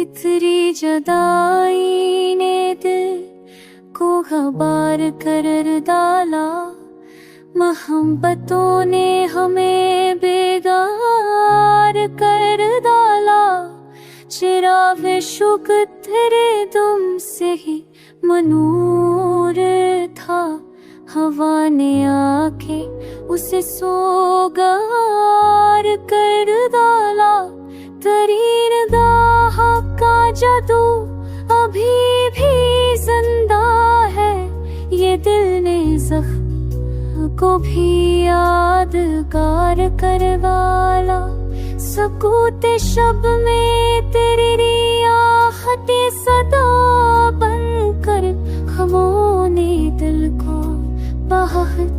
तेरी जुदाई ने दिल को गबार कर डाला, मोहब्बतों ने हमें बेगार कर डाला। चिराग शुक तेरे दुम से ही मनूर था, हवा ने आके उसे सोगार कर डाला। तरीर दाह का जादू अभी भी जिंदा है, ये दिल ने ज़ख्म को भी यादगार करवाला। सकूते शब में तेरी रियाहते सदा बनकर खमों ने दिल को बहुत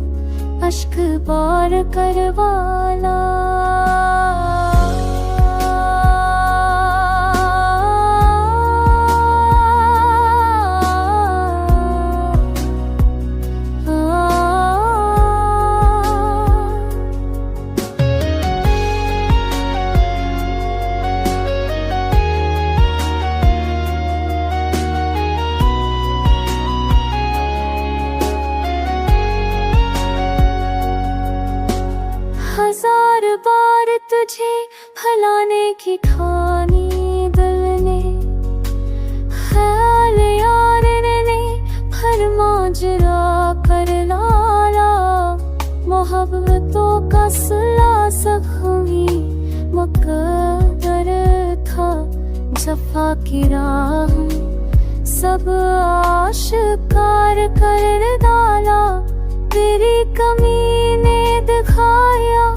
अश्क बार करवाला। हजार बार तुझे भुलाने की ठानी दिल ने, ख्याल यार ने फरमा जरा कर लाला। मोहब्बतों का सिला सखी मुकद्दर था, जफा की राह सब आशिकार कर डाला। तेरी कमी ने दिखाया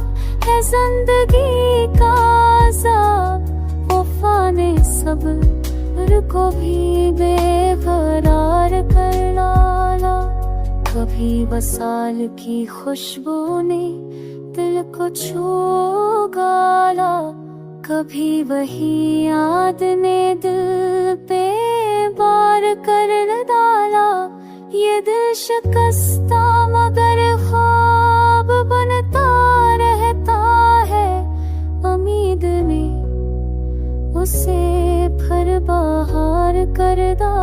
है जिंदगी का अज़ाब, वफा ने सब्र को भी बेकरार कर डाला। कभी वसाल की खुशबू ने दिल को छू गाला, कभी वही याद ने दिल पे बार कर डाला। ये दिल शिकस्ता मगर ख्वाब बनता रहता है, उम्मीद में उसे फिर बाहर कर डाला।